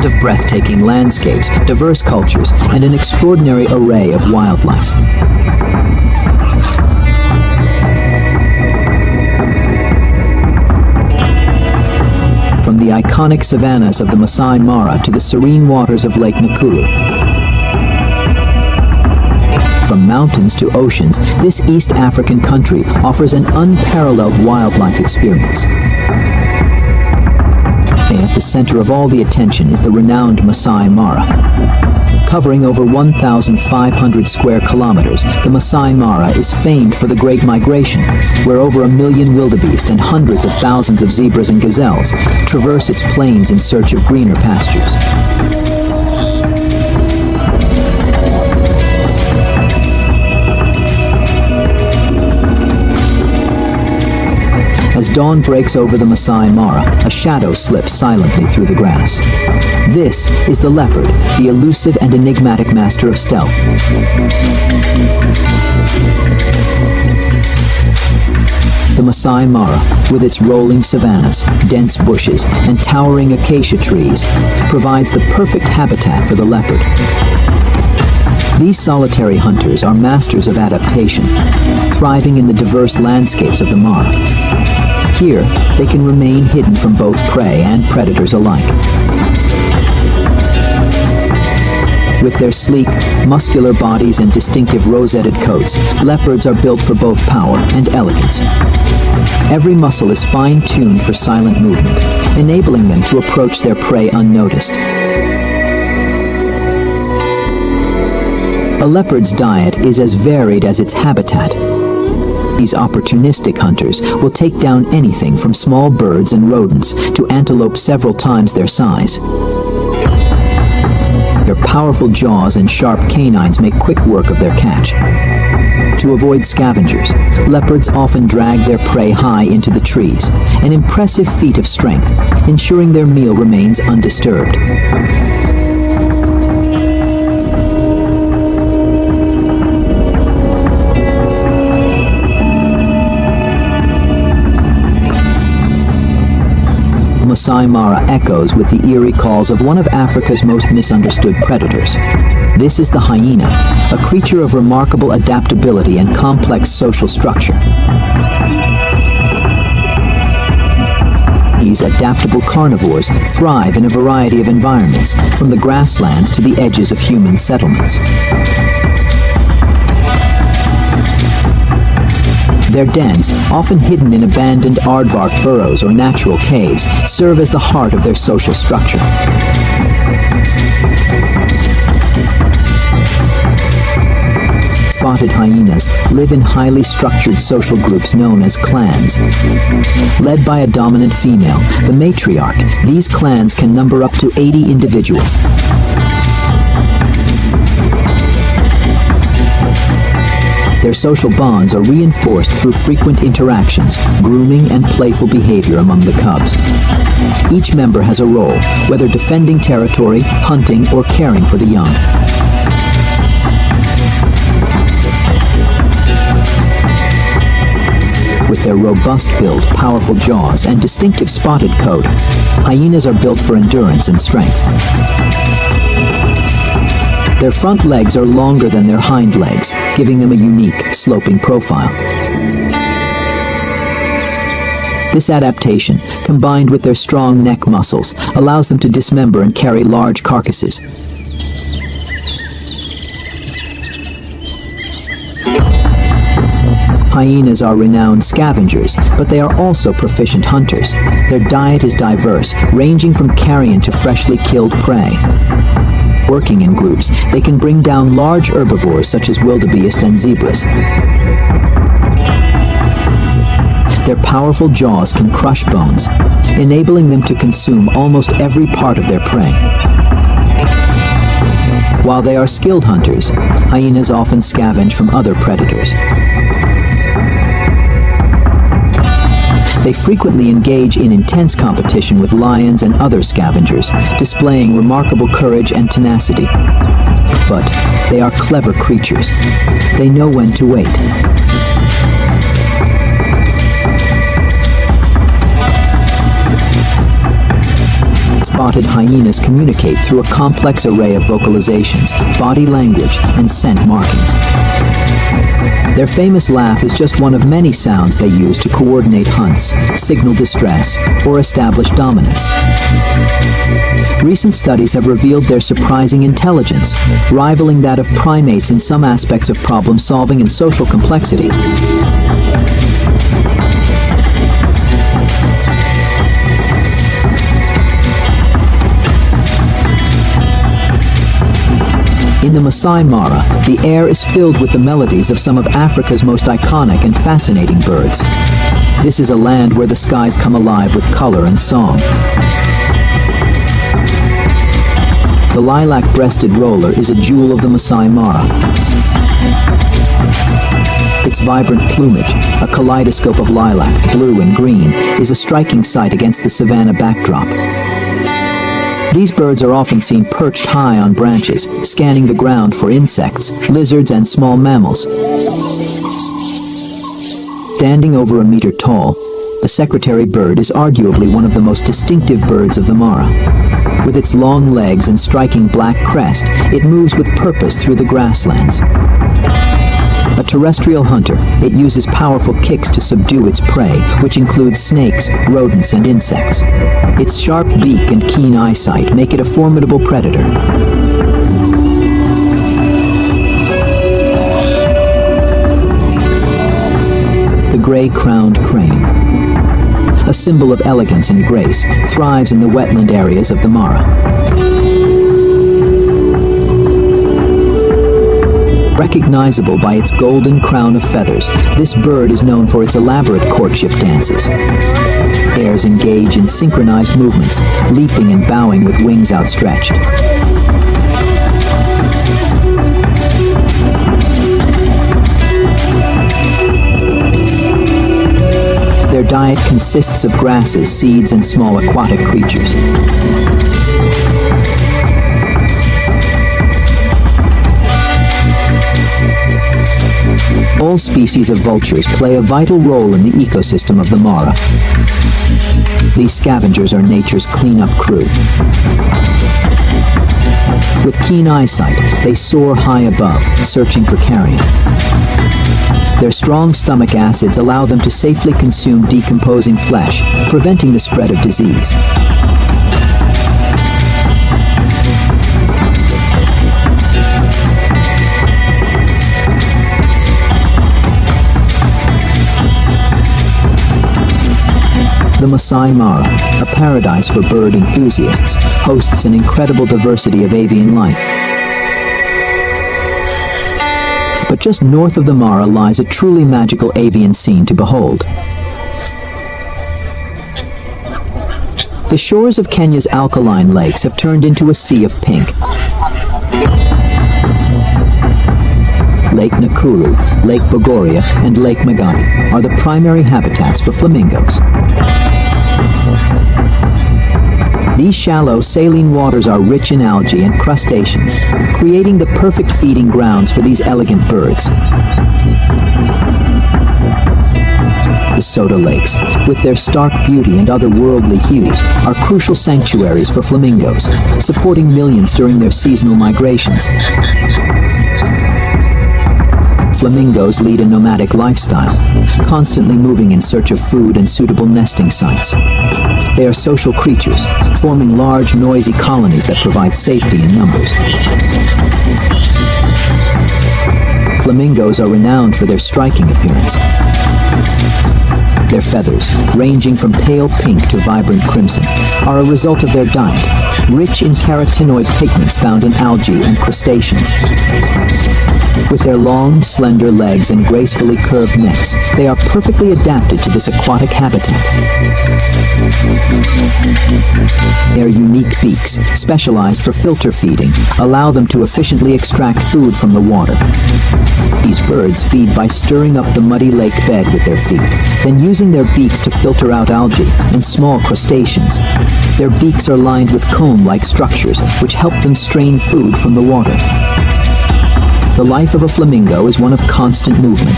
land of breathtaking landscapes, diverse cultures, and an extraordinary array of wildlife. From the iconic savannahs of the Maasai Mara to the serene waters of Lake Nakuru. From mountains to oceans, this East African country offers an unparalleled wildlife experience. At the center of all the attention is the renowned Maasai Mara. Covering over 1,500 square kilometers, the Maasai Mara is famed for the Great Migration, where over 1 million wildebeest and hundreds of thousands of zebras and gazelles traverse its plains in search of greener pastures. As dawn breaks over the Maasai Mara, a shadow slips silently through the grass. This is the leopard, the elusive and enigmatic master of stealth. The Maasai Mara, with its rolling savannas, dense bushes, and towering acacia trees, provides the perfect habitat for the leopard. These solitary hunters are masters of adaptation, thriving in the diverse landscapes of the Mara. Here, they can remain hidden from both prey and predators alike. With their sleek, muscular bodies and distinctive rosetted coats, leopards are built for both power and elegance. Every muscle is fine-tuned for silent movement, enabling them to approach their prey unnoticed. A leopard's diet is as varied as its habitat. These opportunistic hunters will take down anything from small birds and rodents to antelope several times their size. Their powerful jaws and sharp canines make quick work of their catch. To avoid scavengers, leopards often drag their prey high into the trees, an impressive feat of strength, ensuring their meal remains undisturbed. Maasai Mara echoes with the eerie calls of one of Africa's most misunderstood predators. This is the hyena, a creature of remarkable adaptability and complex social structure. These adaptable carnivores thrive in a variety of environments, from the grasslands to the edges of human settlements. Their dens, often hidden in abandoned aardvark burrows or natural caves, serve as the heart of their social structure. Spotted hyenas live in highly structured social groups known as clans. Led by a dominant female, the matriarch, these clans can number up to 80 individuals. Their social bonds are reinforced through frequent interactions, grooming, and playful behavior among the cubs. Each member has a role, whether defending territory, hunting, or caring for the young. With their robust build, powerful jaws, and distinctive spotted coat, hyenas are built for endurance and strength. Their front legs are longer than their hind legs, giving them a unique, sloping profile. This adaptation, combined with their strong neck muscles, allows them to dismember and carry large carcasses. Hyenas are renowned scavengers, but they are also proficient hunters. Their diet is diverse, ranging from carrion to freshly killed prey. Working in groups, they can bring down large herbivores such as wildebeest and zebras. Their powerful jaws can crush bones, enabling them to consume almost every part of their prey. While they are skilled hunters, hyenas often scavenge from other predators. They frequently engage in intense competition with lions and other scavengers, displaying remarkable courage and tenacity. But they are clever creatures. They know when to wait. spotted hyenas communicate through a complex array of vocalizations, body language, and scent markings. Their famous laugh is just one of many sounds they use to coordinate hunts, signal distress, or establish dominance. Recent studies have revealed their surprising intelligence, rivaling that of primates in some aspects of problem solving and social complexity. In the Maasai Mara, the air is filled with the melodies of some of Africa's most iconic and fascinating birds. This is a land where the skies come alive with color and song. The lilac-breasted roller is a jewel of the Maasai Mara. Its vibrant plumage, a kaleidoscope of lilac, blue, and green, is a striking sight against the savanna backdrop. These birds are often seen perched high on branches, scanning the ground for insects, lizards, and small mammals. Standing over a meter tall, the secretary bird is arguably one of the most distinctive birds of the Mara. With its long legs and striking black crest, it moves with purpose through the grasslands. A terrestrial hunter, it uses powerful kicks to subdue its prey, which includes snakes, rodents, and insects. Its sharp beak and keen eyesight make it a formidable predator. The gray-crowned crane, a symbol of elegance and grace, thrives in the wetland areas of the Mara. Recognizable by its golden crown of feathers, this bird is known for its elaborate courtship dances. Pairs engage in synchronized movements, leaping and bowing with wings outstretched. Their diet consists of grasses, seeds, and small aquatic creatures. All species of vultures play a vital role in the ecosystem of the Mara. These scavengers are nature's cleanup crew. With keen eyesight, they soar high above, searching for carrion. Their strong stomach acids allow them to safely consume decomposing flesh, preventing the spread of disease. The Maasai Mara, a paradise for bird enthusiasts, hosts an incredible diversity of avian life. But just north of the Mara lies a truly magical avian scene to behold. The shores of Kenya's alkaline lakes have turned into a sea of pink. Lake Nakuru, Lake Bogoria, and Lake Magadi are the primary habitats for flamingos. These shallow, saline waters are rich in algae and crustaceans, creating the perfect feeding grounds for these elegant birds. The Soda Lakes, with their stark beauty and otherworldly hues, are crucial sanctuaries for flamingos, supporting millions during their seasonal migrations. Flamingos lead a nomadic lifestyle, constantly moving in search of food and suitable nesting sites. They are social creatures, forming large, noisy colonies that provide safety in numbers. Flamingos are renowned for their striking appearance. Their feathers, ranging from pale pink to vibrant crimson, are a result of their diet, rich in carotenoid pigments found in algae and crustaceans. With their long, slender legs and gracefully curved necks, they are perfectly adapted to this aquatic habitat. Their unique beaks, specialized for filter feeding, allow them to efficiently extract food from the water. These birds feed by stirring up the muddy lake bed with their feet, then using their beaks to filter out algae and small crustaceans. Their beaks are lined with comb-like structures, which help them strain food from the water. The life of a flamingo is one of constant movement.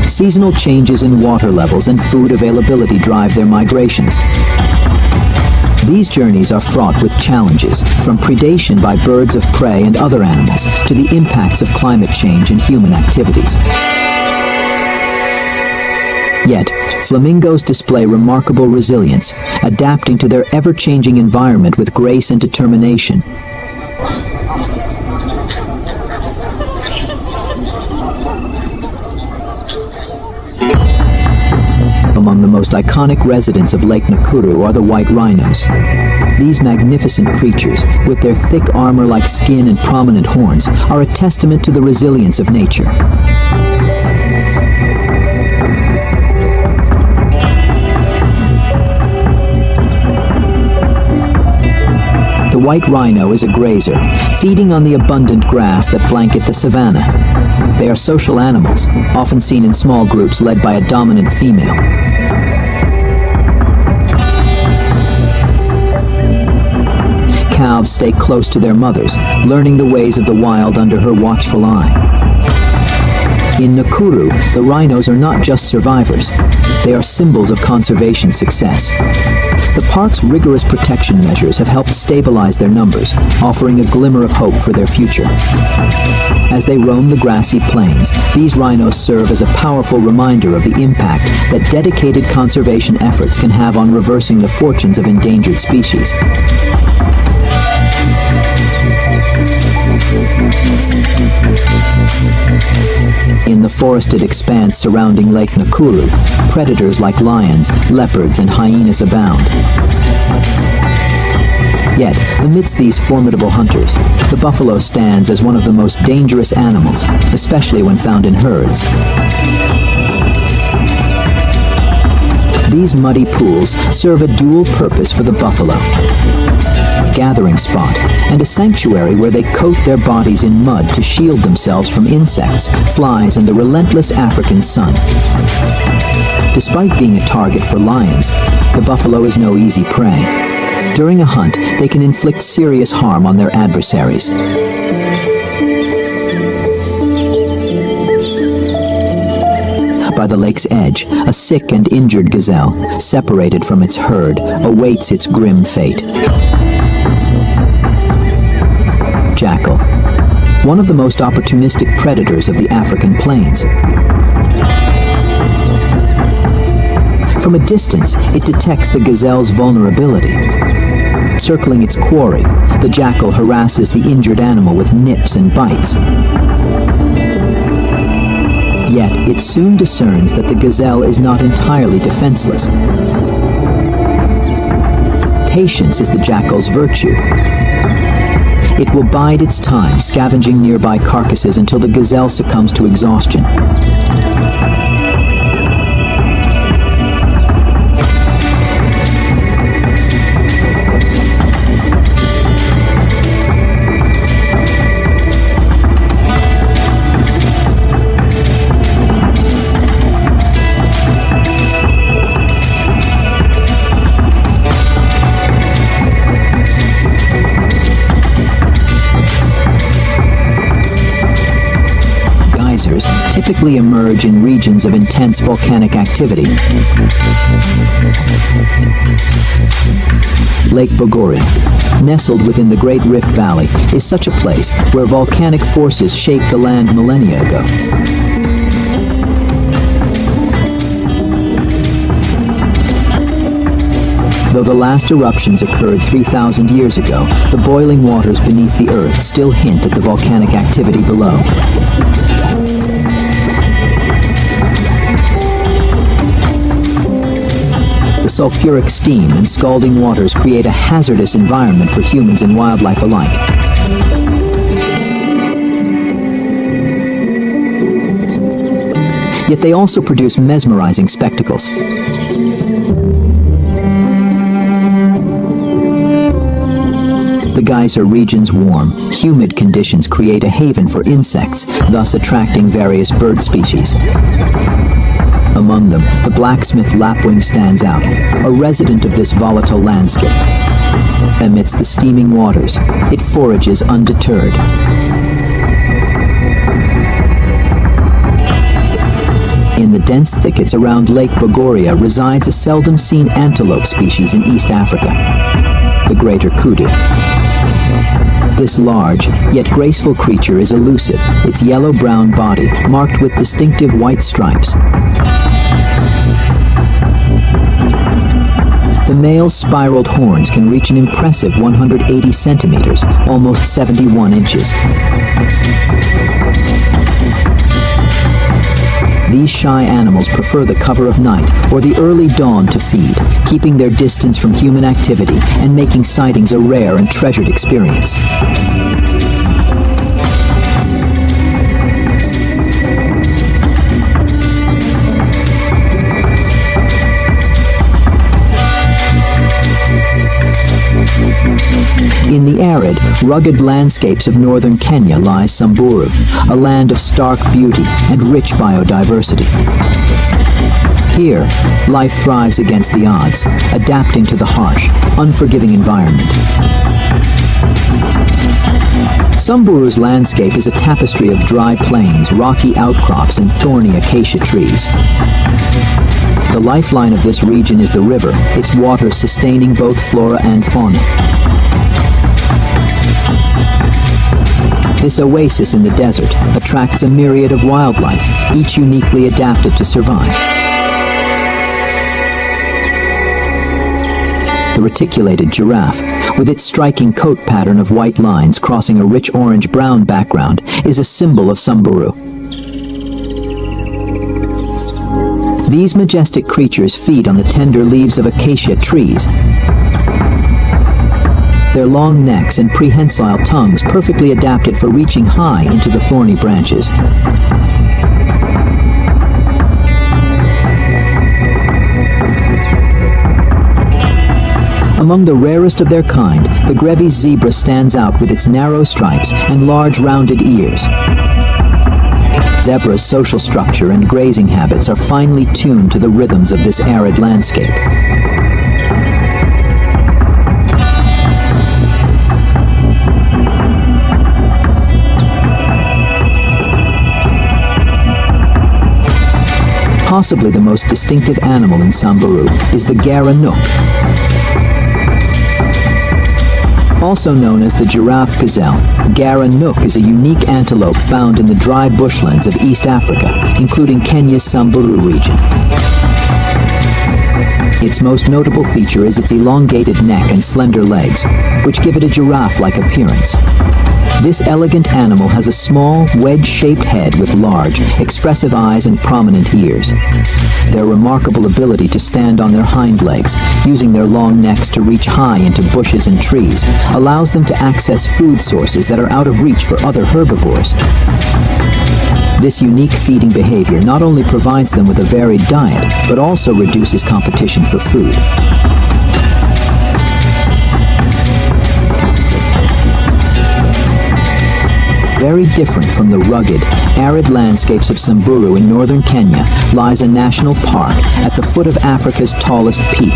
Seasonal changes in water levels and food availability drive their migrations. These journeys are fraught with challenges, from predation by birds of prey and other animals to the impacts of climate change and human activities. Yet, flamingos display remarkable resilience, adapting to their ever-changing environment with grace and determination. Among the most iconic residents of Lake Nakuru are the white rhinos. These magnificent creatures, with their thick armor-like skin and prominent horns, are a testament to the resilience of nature. The white rhino is a grazer, feeding on the abundant grass that blanket the savanna. They are social animals, often seen in small groups led by a dominant female. Calves stay close to their mothers, learning the ways of the wild under her watchful eye. In Nakuru, the rhinos are not just survivors. They are symbols of conservation success. The park's rigorous protection measures have helped stabilize their numbers, offering a glimmer of hope for their future. As they roam the grassy plains, these rhinos serve as a powerful reminder of the impact that dedicated conservation efforts can have on reversing the fortunes of endangered species. In the forested expanse surrounding Lake Nakuru, predators like lions, leopards, and hyenas abound. Yet, amidst these formidable hunters, the buffalo stands as one of the most dangerous animals, especially when found in herds. These muddy pools serve a dual purpose for the buffalo: gathering spot, and a sanctuary where they coat their bodies in mud to shield themselves from insects, flies, and the relentless African sun. Despite being a target for lions, the buffalo is no easy prey. During a hunt, they can inflict serious harm on their adversaries. By the lake's edge, a sick and injured gazelle, separated from its herd, awaits its grim fate. Jackal, one of the most opportunistic predators of the African plains. From a distance, it detects the gazelle's vulnerability. Circling its quarry, the jackal harasses the injured animal with nips and bites. Yet, it soon discerns that the gazelle is not entirely defenseless. Patience is the jackal's virtue. It will bide its time, scavenging nearby carcasses until the gazelle succumbs to exhaustion. Typically emerge in regions of intense volcanic activity. Lake Bogoria, nestled within the Great Rift Valley, is such a place where volcanic forces shaped the land millennia ago. Though the last eruptions occurred 3,000 years ago, the boiling waters beneath the earth still hint at the volcanic activity below. The sulfuric steam and scalding waters create a hazardous environment for humans and wildlife alike. Yet they also produce mesmerizing spectacles. The geyser region's warm, humid conditions create a haven for insects, thus attracting various bird species. Among them, the blacksmith lapwing stands out, a resident of this volatile landscape. Amidst the steaming waters, it forages undeterred. In the dense thickets around Lake Bogoria resides a seldom-seen antelope species in East Africa. the greater kudu. This large, yet graceful creature is elusive, its yellow-brown body marked with distinctive white stripes. The male's spiraled horns can reach an impressive 180 centimeters, almost 71 inches. These shy animals prefer the cover of night or the early dawn to feed, keeping their distance from human activity and making sightings a rare and treasured experience. In the arid, rugged landscapes of northern Kenya lies Samburu, a land of stark beauty and rich biodiversity. Here, life thrives against the odds, adapting to the harsh, unforgiving environment. Samburu's landscape is a tapestry of dry plains, rocky outcrops, and thorny acacia trees. The lifeline of this region is the river, its waters sustaining both flora and fauna. This oasis in the desert attracts a myriad of wildlife, each uniquely adapted to survive. The reticulated giraffe, with its striking coat pattern of white lines crossing a rich orange-brown background, is a symbol of Samburu. These majestic creatures feed on the tender leaves of acacia trees. Their long necks and prehensile tongues perfectly adapted for reaching high into the thorny branches. Among the rarest of their kind, the Grevy's zebra stands out with its narrow stripes and large rounded ears. Zebra's social structure and grazing habits are finely tuned to the rhythms of this arid landscape. Possibly the most distinctive animal in Samburu is the Garanook. Also known as the giraffe gazelle, Garanook is a unique antelope found in the dry bushlands of East Africa, including Kenya's Samburu region. Its most notable feature is its elongated neck and slender legs, which give it a giraffe-like appearance. This elegant animal has a small, wedge-shaped head with large, expressive eyes and prominent ears. Their remarkable ability to stand on their hind legs, using their long necks to reach high into bushes and trees, allows them to access food sources that are out of reach for other herbivores. This unique feeding behavior not only provides them with a varied diet, but also reduces competition for food. Very different from the rugged, arid landscapes of Samburu in northern Kenya lies a national park at the foot of Africa's tallest peak.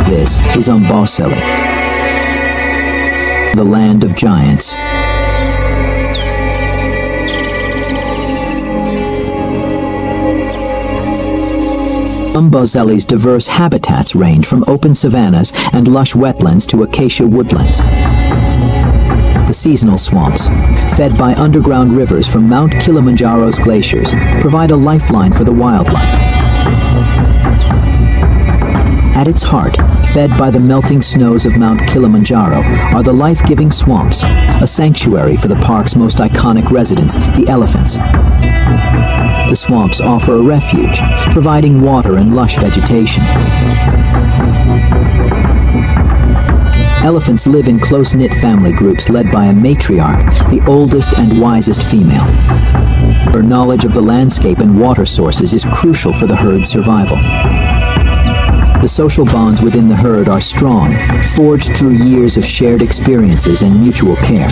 This is Amboseli, the land of giants. Amboseli's diverse habitats range from open savannas and lush wetlands to acacia woodlands. The seasonal swamps, fed by underground rivers from Mount Kilimanjaro's glaciers, provide a lifeline for the wildlife. At its heart, fed by the melting snows of Mount Kilimanjaro, are the life-giving swamps, a sanctuary for the park's most iconic residents, the elephants. The swamps offer a refuge, providing water and lush vegetation. Elephants live in close-knit family groups led by a matriarch, the oldest and wisest female. Her knowledge of the landscape and water sources is crucial for the herd's survival. The social bonds within the herd are strong, forged through years of shared experiences and mutual care.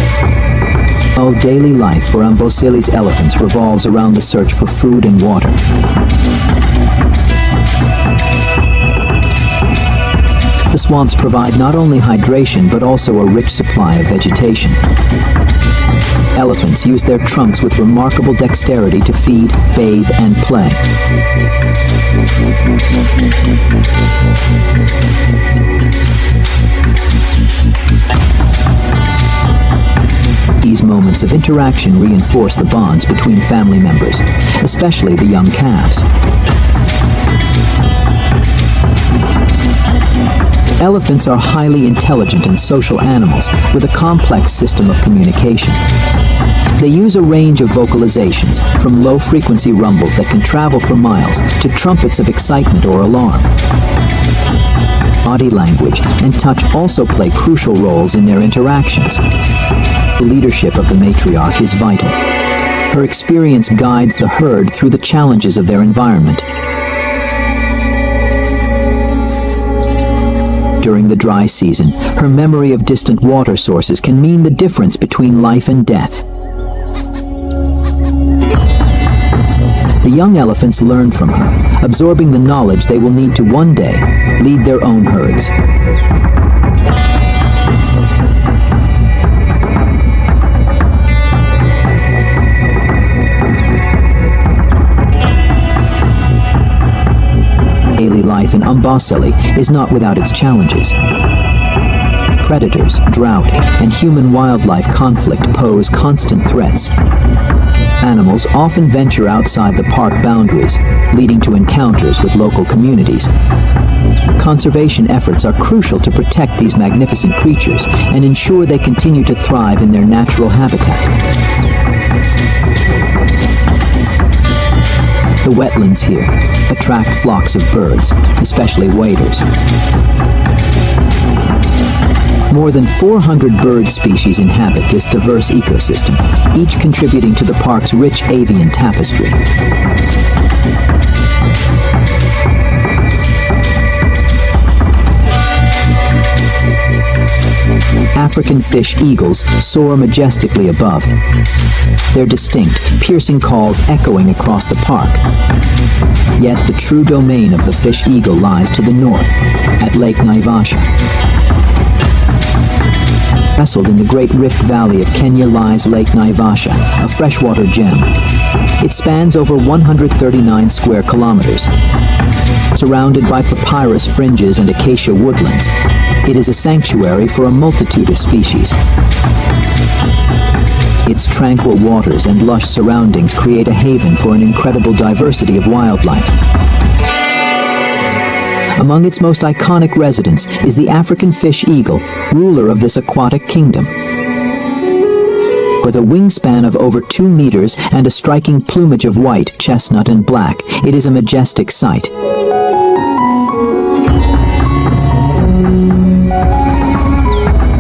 All daily life for Amboseli's elephants revolves around the search for food and water. The swamps provide not only hydration but also a rich supply of vegetation. Elephants use their trunks with remarkable dexterity to feed, bathe, and play. years of interaction reinforce the bonds between family members, especially the young calves. Elephants are highly intelligent and social animals with a complex system of communication. They use a range of vocalizations, from low-frequency rumbles that can travel for miles to trumpets of excitement or alarm. Body language and touch also play crucial roles in their interactions. The leadership of the matriarch is vital. Her experience guides the herd through the challenges of their environment. During the dry season, her memory of distant water sources can mean the difference between life and death. The young elephants learn from her, absorbing the knowledge they will need to one day lead their own herds. Daily life in Amboseli is not without its challenges. Predators, drought, and human-wildlife conflict pose constant threats. Animals often venture outside the park boundaries, leading to encounters with local communities. Conservation efforts are crucial to protect these magnificent creatures and ensure they continue to thrive in their natural habitat. The wetlands here attract flocks of birds, especially waders. More than 400 bird species inhabit this diverse ecosystem, each contributing to the park's rich avian tapestry. African fish eagles soar majestically above, their distinct, piercing calls echoing across the park. Yet the true domain of the fish eagle lies to the north, at Lake Naivasha. Nestled in the Great Rift Valley of Kenya lies Lake Naivasha, a freshwater gem. It spans over 139 square kilometers. Surrounded by papyrus fringes and acacia woodlands, it is a sanctuary for a multitude of species. Its tranquil waters and lush surroundings create a haven for an incredible diversity of wildlife. Among its most iconic residents is the African fish eagle, ruler of this aquatic kingdom. With a wingspan of over 2 meters and a striking plumage of white, chestnut, and black, it is a majestic sight.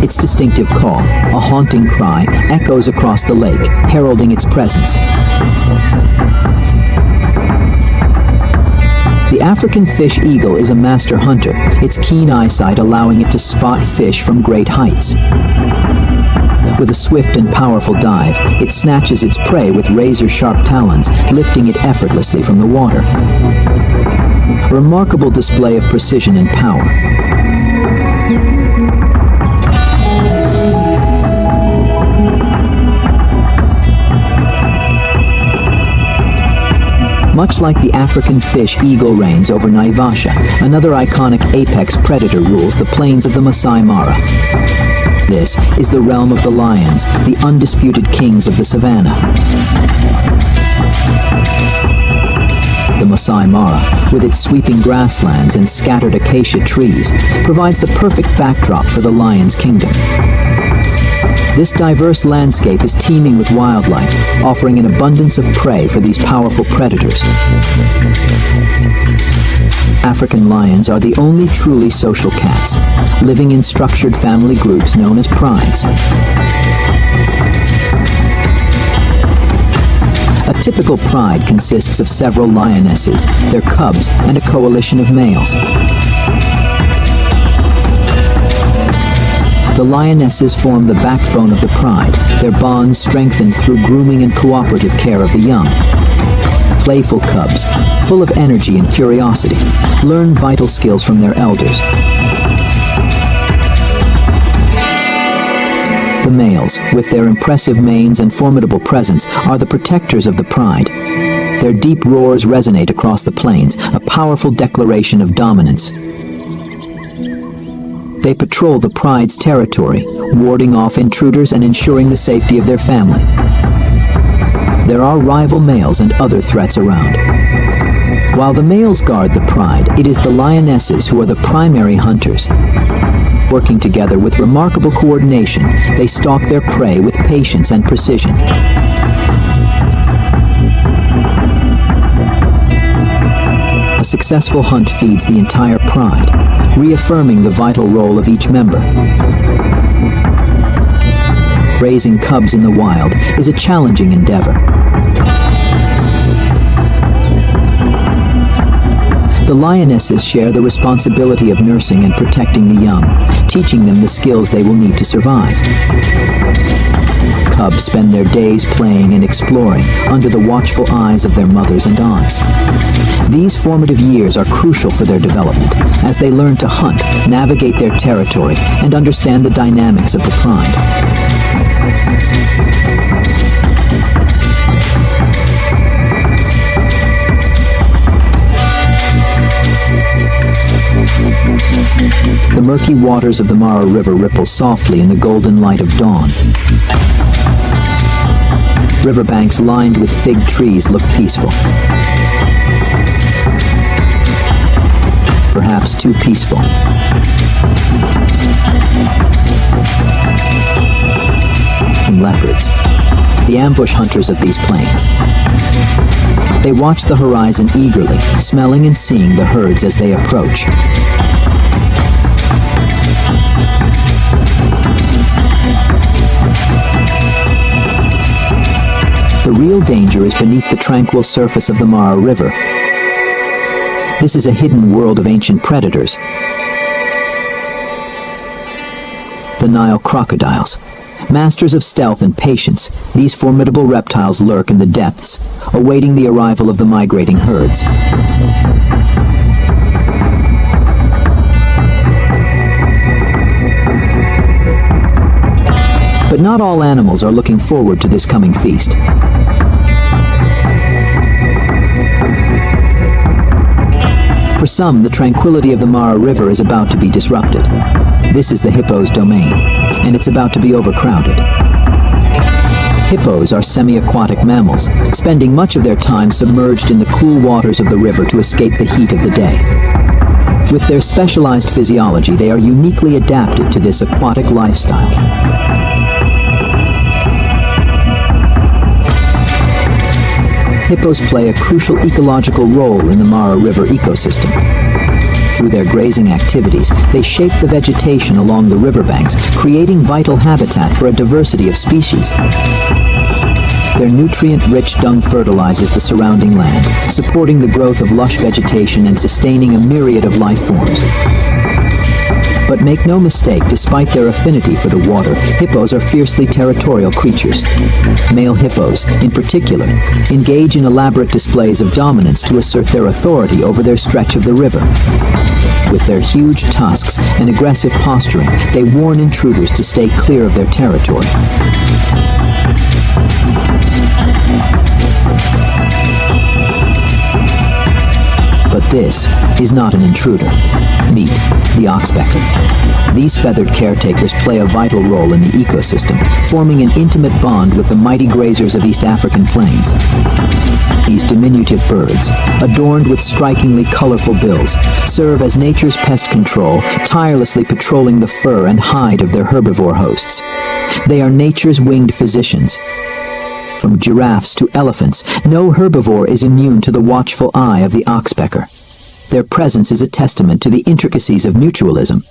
Its distinctive call, a haunting cry, echoes across the lake, heralding its presence. The African fish eagle is a master hunter, its keen eyesight allowing it to spot fish from great heights. With a swift and powerful dive, it snatches its prey with razor-sharp talons, lifting it effortlessly from the water. A remarkable display of precision and power. Much like the African fish eagle reigns over Naivasha, another iconic apex predator rules the plains of the Maasai Mara. This is the realm of the lions, the undisputed kings of the savannah. The Maasai Mara, with its sweeping grasslands and scattered acacia trees, provides the perfect backdrop for the lion's kingdom. This diverse landscape is teeming with wildlife, offering an abundance of prey for these powerful predators. African lions are the only truly social cats, living in structured family groups known as prides. A typical pride consists of several lionesses, their cubs, and a coalition of males. The lionesses form the backbone of the pride, their bonds strengthened through grooming and cooperative care of the young. Playful cubs, full of energy and curiosity, learn vital skills from their elders. The males, with their impressive manes and formidable presence, are the protectors of the pride. Their deep roars resonate across the plains, a powerful declaration of dominance. They patrol the pride's territory, warding off intruders and ensuring the safety of their family. There are rival males and other threats around. While the males guard the pride, it is the lionesses who are the primary hunters. Working together with remarkable coordination, they stalk their prey with patience and precision. A successful hunt feeds the entire pride, reaffirming the vital role of each member. Raising cubs in the wild is a challenging endeavor. The lionesses share the responsibility of nursing and protecting the young, teaching them the skills they will need to survive. Cubs spend their days playing and exploring under the watchful eyes of their mothers and aunts. These formative years are crucial for their development, as they learn to hunt, navigate their territory, and understand the dynamics of the pride. The murky waters of the Mara River ripple softly in the golden light of dawn. Riverbanks lined with fig trees look peaceful. Perhaps too peaceful. And leopards, the ambush hunters of these plains. They watch the horizon eagerly, smelling and seeing the herds as they approach. The real danger is beneath the tranquil surface of the Mara River. This is a hidden world of ancient predators. The Nile crocodiles. Masters of stealth and patience, these formidable reptiles lurk in the depths, awaiting the arrival of the migrating herds. But not all animals are looking forward to this coming feast. For some, the tranquility of the Mara River is about to be disrupted. This is the hippo's domain, and it's about to be overcrowded. Hippos are semi-aquatic mammals, spending much of their time submerged in the cool waters of the river to escape the heat of the day. With their specialized physiology, they are uniquely adapted to this aquatic lifestyle. Hippos play a crucial ecological role in the Mara River ecosystem. Through their grazing activities, they shape the vegetation along the riverbanks, creating vital habitat for a diversity of species. Their nutrient-rich dung fertilizes the surrounding land, supporting the growth of lush vegetation and sustaining a myriad of life forms. But make no mistake, despite their affinity for the water, hippos are fiercely territorial creatures. Male hippos, in particular, engage in elaborate displays of dominance to assert their authority over their stretch of the river. With their huge tusks and aggressive posturing, they warn intruders to stay clear of their territory. But this is not an intruder. Meet the oxpecker. These feathered caretakers play a vital role in the ecosystem, forming an intimate bond with the mighty grazers of East African plains. These diminutive birds, adorned with strikingly colorful bills, serve as nature's pest control, tirelessly patrolling the fur and hide of their herbivore hosts. They are nature's winged physicians. From giraffes to elephants, no herbivore is immune to the watchful eye of the oxpecker. Their presence is a testament to the intricacies of mutualism.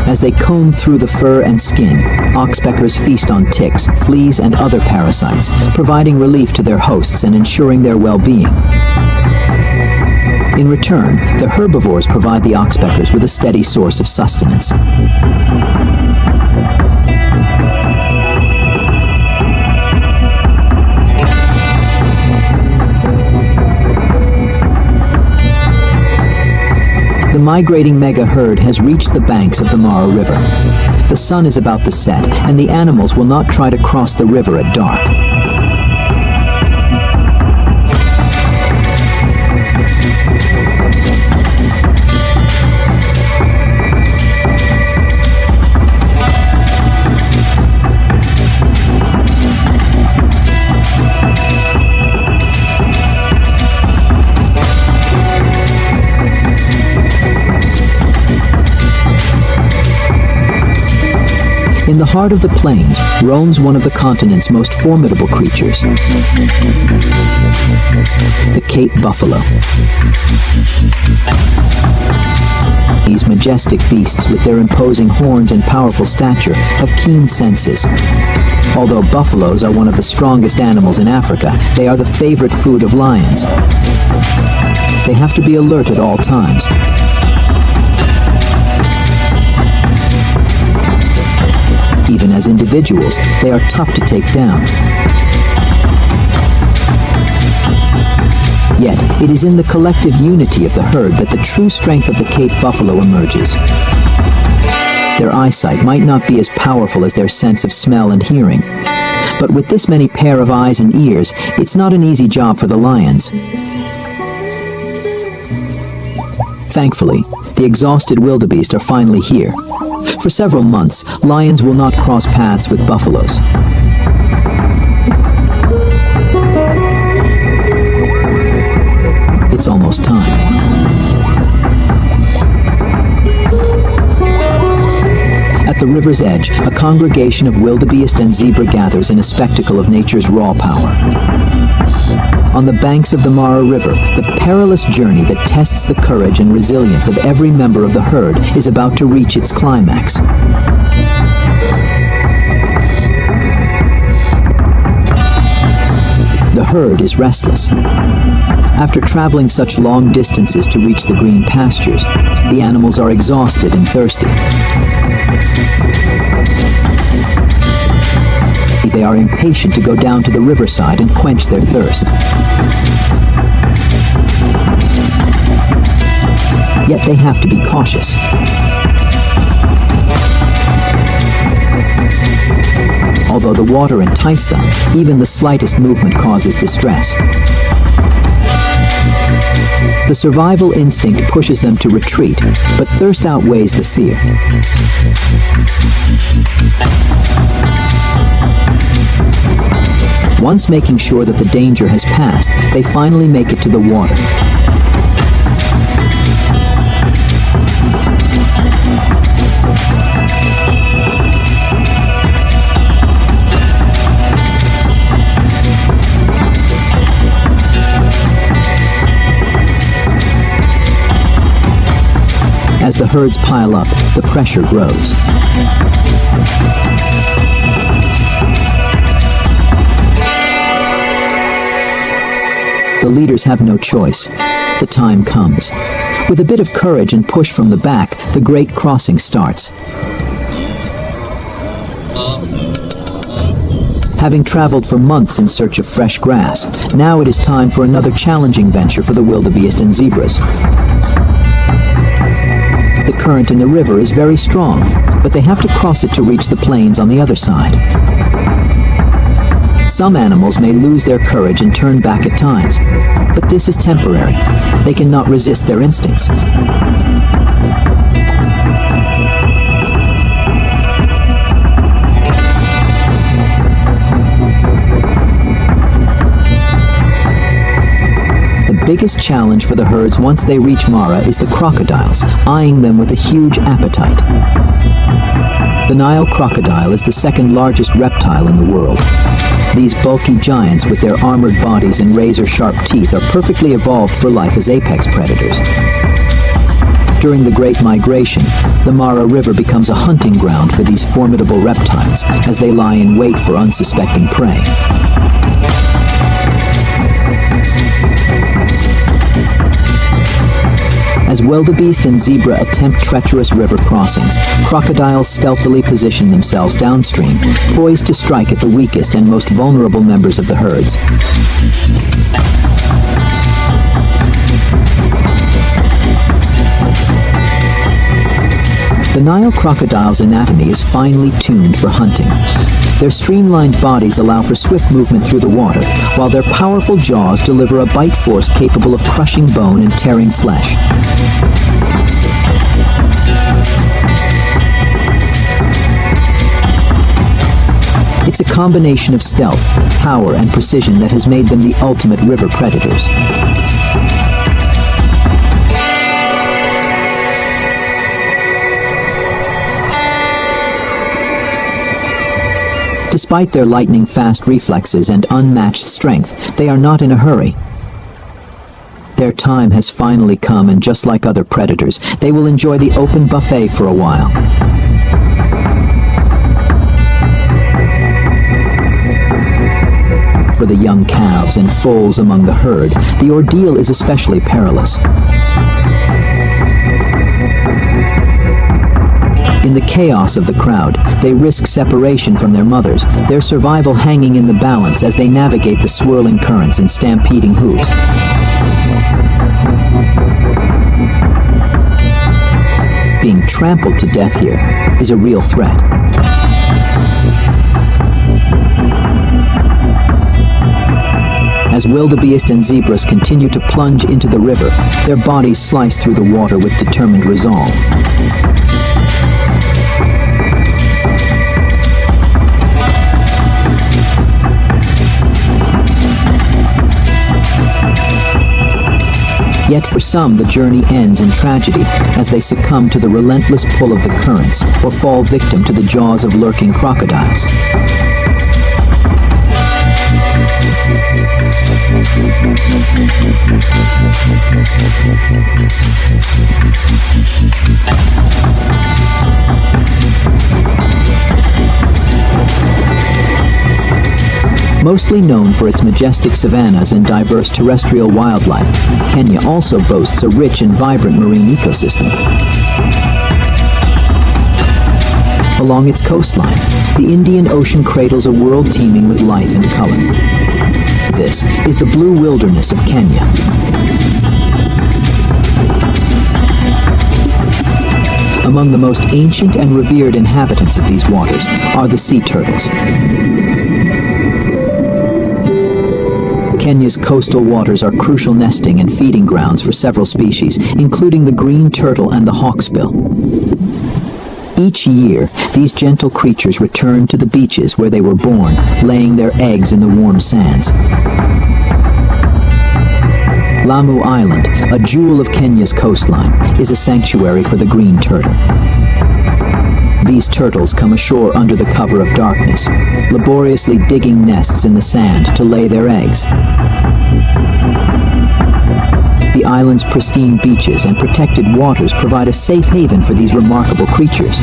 As they comb through the fur and skin, oxpeckers feast on ticks, fleas, and other parasites, providing relief to their hosts and ensuring their well-being. In return, the herbivores provide the oxpeckers with a steady source of sustenance. The migrating mega herd has reached the banks of the Mara River. The sun is about to set, and the animals will not try to cross the river at dark. In the heart of the plains roams one of the continent's most formidable creatures, the Cape buffalo. These majestic beasts, with their imposing horns and powerful stature, have keen senses. Although buffaloes are one of the strongest animals in Africa, they are the favorite food of lions. They have to be alert at all times. Even as individuals, they are tough to take down. Yet, it is in the collective unity of the herd that the true strength of the Cape buffalo emerges. Their eyesight might not be as powerful as their sense of smell and hearing, but with this many pair of eyes and ears, it's not an easy job for the lions. Thankfully, the exhausted wildebeest are finally here. For several months, lions will not cross paths with buffaloes. It's almost time. At the river's edge, a congregation of wildebeest and zebra gathers in a spectacle of nature's raw power. On the banks of the Mara River, the perilous journey that tests the courage and resilience of every member of the herd is about to reach its climax. The herd is restless. After traveling such long distances to reach the green pastures, the animals are exhausted and thirsty. They are impatient to go down to the riverside and quench their thirst. Yet they have to be cautious. Although the water entices them, even the slightest movement causes distress. The survival instinct pushes them to retreat, but thirst outweighs the fear. Once making sure that the danger has passed, they finally make it to the water. As the herds pile up, the pressure grows. The leaders have no choice. The time comes. With a bit of courage and push from the back, the great crossing starts. Having traveled for months in search of fresh grass, now it is time for another challenging venture for the wildebeest and zebras. The current in the river is very strong, but they have to cross it to reach the plains on the other side. Some animals may lose their courage and turn back at times, but this is temporary. They cannot resist their instincts. The biggest challenge for the herds once they reach Mara is the crocodiles, eyeing them with a huge appetite. The Nile crocodile is the second largest reptile in the world. These bulky giants with their armored bodies and razor-sharp teeth are perfectly evolved for life as apex predators. During the Great Migration, the Mara River becomes a hunting ground for these formidable reptiles as they lie in wait for unsuspecting prey. As wildebeest and zebra attempt treacherous river crossings, crocodiles stealthily position themselves downstream, poised to strike at the weakest and most vulnerable members of the herds. The Nile crocodile's anatomy is finely tuned for hunting. Their streamlined bodies allow for swift movement through the water, while their powerful jaws deliver a bite force capable of crushing bone and tearing flesh. It's a combination of stealth, power, and precision that has made them the ultimate river predators. Despite their lightning-fast reflexes and unmatched strength, they are not in a hurry. Their time has finally come, and just like other predators, they will enjoy the open buffet for a while. For the young calves and foals among the herd, the ordeal is especially perilous. In the chaos of the crowd, they risk separation from their mothers, their survival hanging in the balance as they navigate the swirling currents and stampeding hooves. Being trampled to death here is a real threat. As wildebeest and zebras continue to plunge into the river, their bodies slice through the water with determined resolve. Yet for some, the journey ends in tragedy as they succumb to the relentless pull of the currents or fall victim to the jaws of lurking crocodiles. Mostly known for its majestic savannas and diverse terrestrial wildlife, Kenya also boasts a rich and vibrant marine ecosystem. Along its coastline, the Indian Ocean cradles a world teeming with life and color. This is the blue wilderness of Kenya. Among the most ancient and revered inhabitants of these waters are the sea turtles. Kenya's coastal waters are crucial nesting and feeding grounds for several species, including the green turtle and the hawksbill. Each year, these gentle creatures return to the beaches where they were born, laying their eggs in the warm sands. Lamu Island, a jewel of Kenya's coastline, is a sanctuary for the green turtle. These turtles come ashore under the cover of darkness, laboriously digging nests in the sand to lay their eggs. The island's pristine beaches and protected waters provide a safe haven for these remarkable creatures.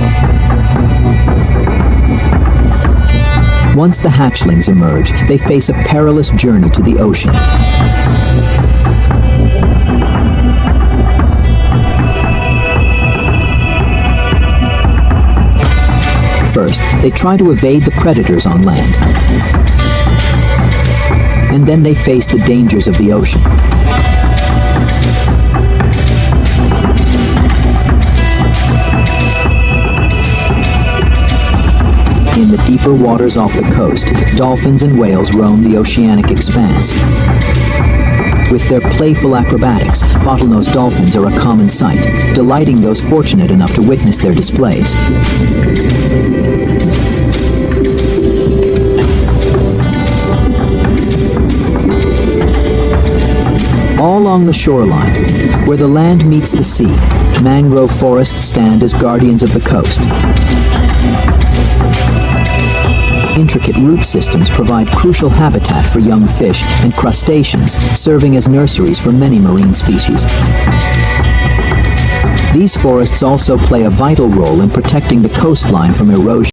Once the hatchlings emerge, they face a perilous journey to the ocean. First, they try to evade the predators on land. And then they face the dangers of the ocean. In the deeper waters off the coast, dolphins and whales roam the oceanic expanse. With their playful acrobatics, bottlenose dolphins are a common sight, delighting those fortunate enough to witness their displays. All along the shoreline, where the land meets the sea, mangrove forests stand as guardians of the coast. Intricate root systems provide crucial habitat for young fish and crustaceans, serving as nurseries for many marine species. These forests also play a vital role in protecting the coastline from erosion.